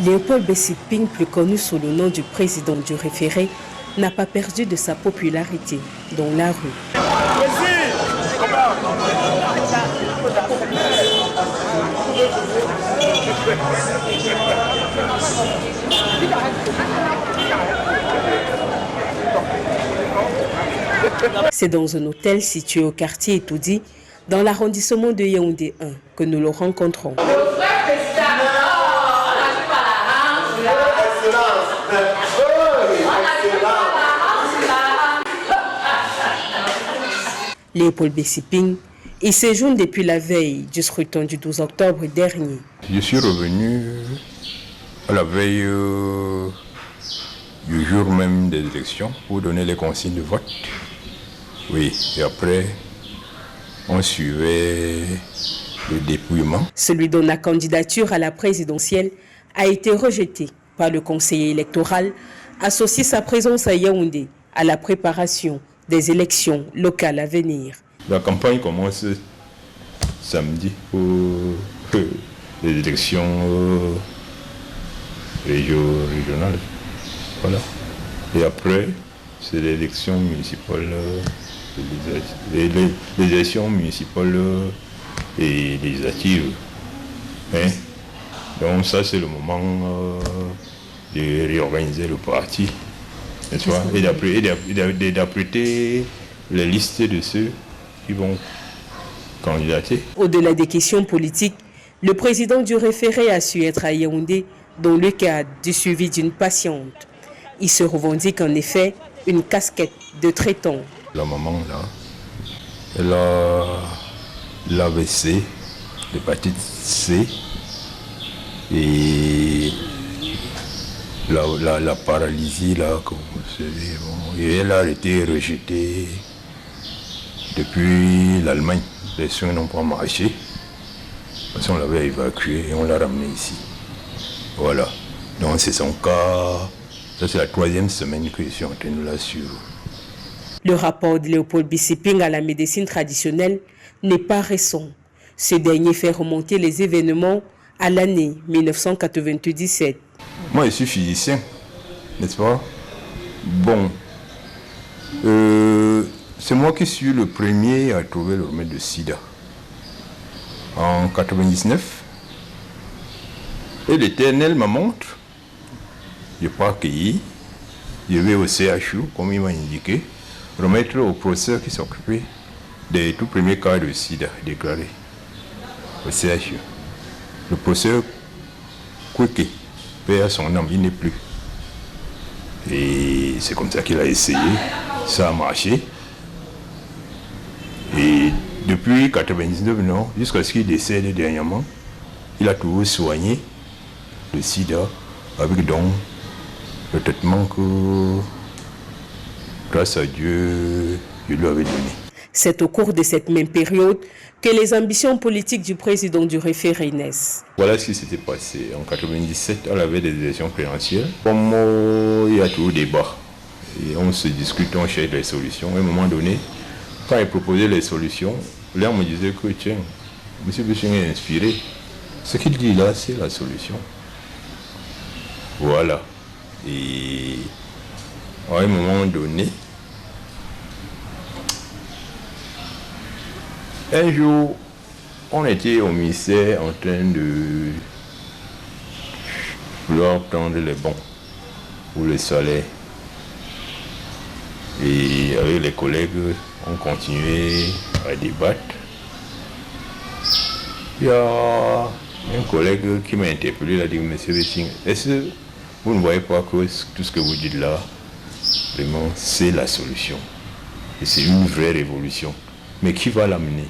Léopold Bessiping, plus connu sous le nom du président du référé, n'a pas perdu de sa popularité dans la rue. C'est dans un hôtel situé au quartier Etoudi, dans l'arrondissement de Yaoundé 1, que nous le rencontrons. Léopold Bessiping, il séjourne depuis la veille du scrutin du 12 octobre dernier. Je suis revenu à la veille du jour même des élections pour donner les consignes de vote. Oui, et après, on suivait le dépouillement. Celui dont la candidature à la présidentielle a été rejetée par le conseiller électoral, associe sa présence à Yaoundé à la préparation des élections locales à venir. La campagne commence samedi pour les élections régionales. Voilà. Et après, c'est l'élection municipale, les élections municipales et législatives. Hein? Donc ça, c'est le moment de réorganiser le parti, n'est-ce pas? Et d'apprêter les listes de ceux qui vont candidater. Au-delà des questions politiques, le président du référé a su être à Yaoundé dans le cadre du suivi d'une patiente. Il se revendique en effet une casquette de traitant. La maman, là, elle a l'AVC, l'hépatite C, et la paralysie, là, comme vous savez, bon, et elle a été rejetée depuis l'Allemagne. Les soins n'ont pas marché, parce qu'on l'avait évacuée et on l'a ramenée ici. Voilà. Donc c'est son cas. Ça, c'est la 3e semaine que je suis en train de la suivre. Le rapport de Léopold Bessiping à la médecine traditionnelle n'est pas récent. Ce dernier fait remonter les événements à l'année 1997. Moi, je suis physicien, n'est-ce pas? Bon, c'est moi qui suis le premier à trouver le remède de sida. En 1999. Et l'Éternel me montre. Je n'ai pas accueilli. Je vais au CHU, comme il m'a indiqué, remettre au professeur qui s'occupait des tout premiers cas de sida déclarés au CHU. Le professeur Kweke, paix à son âme, il n'est plus. Et c'est comme ça qu'il a essayé. Ça a marché. Et depuis 1999, non, jusqu'à ce qu'il décède dernièrement, il a toujours soigné le sida avec donc le traitement que, grâce à Dieu, je lui avais donné. C'est au cours de cette même période que les ambitions politiques du président du référé naissent. Voilà ce qui s'était passé. En 1997, à la veille des élections présidentielles, comme il y a toujours débat, et on se discute, on cherche des solutions. À un moment donné, quand il proposait les solutions, là on me disait que tiens, M. Bessiping est inspiré. Ce qu'il dit là, c'est la solution. Voilà. Et à un moment donné, un jour, on était au ministère en train de vouloir prendre les bons pour le salaire. Et avec les collègues, on continuait à débattre. Il y a un collègue qui m'a interpellé, il a dit, Monsieur Bessiping, est-ce que vous ne voyez pas que tout ce que vous dites là, vraiment, c'est la solution. Et c'est une vraie révolution. Mais qui va l'amener?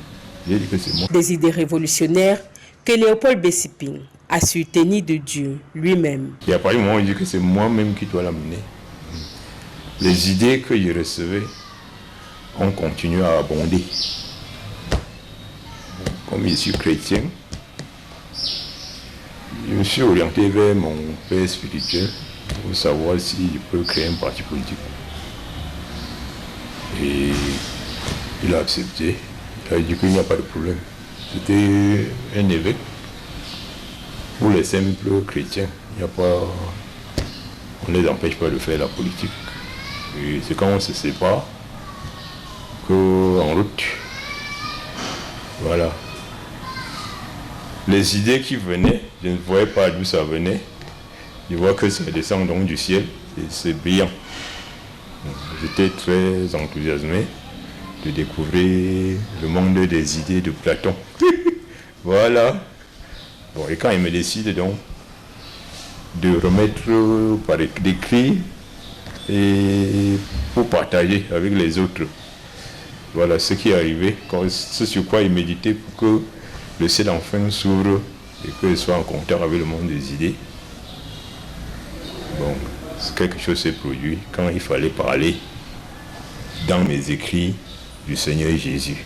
J'ai dit que c'est moi. Des idées révolutionnaires que Léopold Bessiping a su tenir de Dieu lui-même. Et à partir du moment où il dit que c'est moi-même qui dois l'amener, les idées que je recevais, on continue à abonder. Comme je suis chrétien, je me suis orienté vers mon père spirituel pour savoir si je peux créer un parti politique. Et Il a accepté. Il a dit qu'il n'y a pas de problème. C'était un évêque. Pour les simples chrétiens, il n'y a pas... On ne les empêche pas de faire la politique. Et c'est quand on se sépare qu'en route. Voilà. Les idées qui venaient, je ne voyais pas d'où ça venait. Je vois que ça descend donc du ciel et c'est brillant. J'étais très enthousiasmé de découvrir le monde des idées de Platon. Voilà. Bon, et quand il me décide donc de remettre par écrit et pour partager avec les autres. Voilà ce qui est arrivé, ce sur quoi il méditait pour que le ciel enfin s'ouvre et qu'il soit en contact avec le monde des idées. Bon, quelque chose s'est produit quand il fallait parler dans mes écrits du Seigneur Jésus.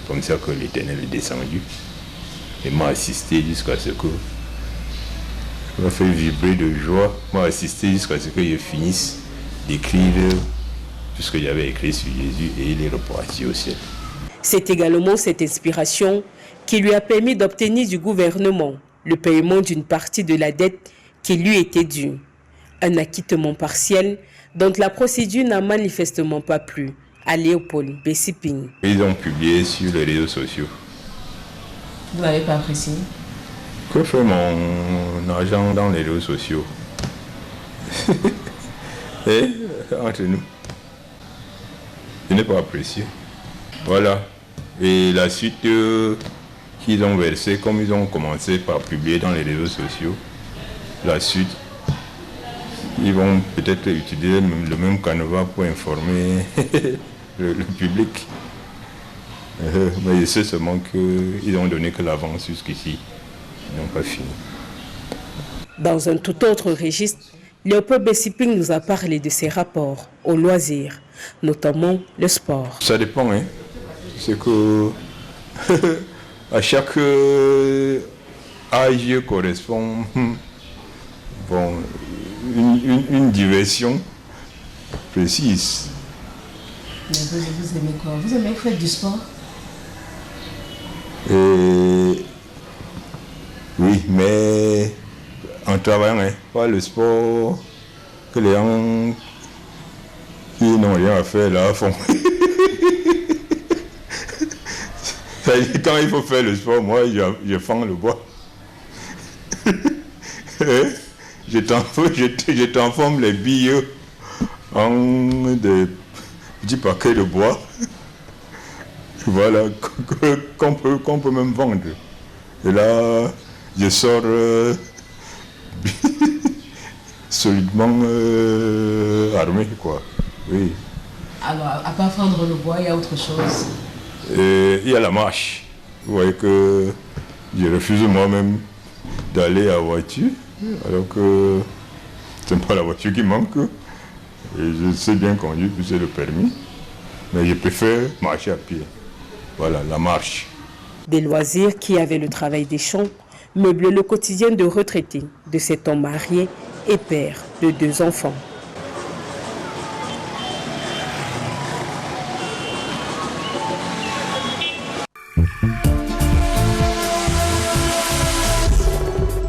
Comme ça que l'Éternel est descendu et m'a assisté jusqu'à ce que m'a fait vibrer de joie, m'a assisté jusqu'à ce que je finisse d'écrire tout ce que j'avais écrit sur Jésus et il est reparti au ciel. C'est également cette inspiration qui lui a permis d'obtenir du gouvernement le paiement d'une partie de la dette qui lui était due. Un acquittement partiel dont la procédure n'a manifestement pas plu à Léopold Bessiping. Ils ont publié sur les réseaux sociaux. Vous n'avez pas apprécié? Que fait mon argent dans les réseaux sociaux? Et entre nous, je n'ai pas apprécié. Voilà. Et la suite qu'ils ont versée, comme ils ont commencé par publier dans les réseaux sociaux, la suite, ils vont peut-être utiliser le même canevas pour informer le public. Mais je sais seulement qu'ils ont donné que l'avance jusqu'ici. Ils n'ont pas fini. Dans un tout autre registre, Léopold Bessiping nous a parlé de ses rapports aux loisirs, notamment le sport. Ça dépend, hein. C'est que à chaque âge correspond bon, une diversion précise. Mais vous aimez quoi? Vous aimez faire du sport? Oui, mais en travaillant, hein, pas le sport que les gens qui n'ont rien à faire là font. Quand il faut faire le sport, moi je fends le bois. Je transforme les billes en des petits paquets de bois. Voilà, qu'on peut même vendre. Et là, je sors solidement armé, quoi. Oui. Alors, à part vendre le bois, il y a autre chose? Il y a la marche. Vous voyez que je refuse moi-même d'aller à voiture, alors que ce n'est pas la voiture qui manque. Et je sais bien conduire, puis c'est le permis. Mais je préfère marcher à pied. Voilà, la marche. Des loisirs qui, avec le travail des champs, meublent le quotidien de retraité de cet homme marié et père de 2 enfants.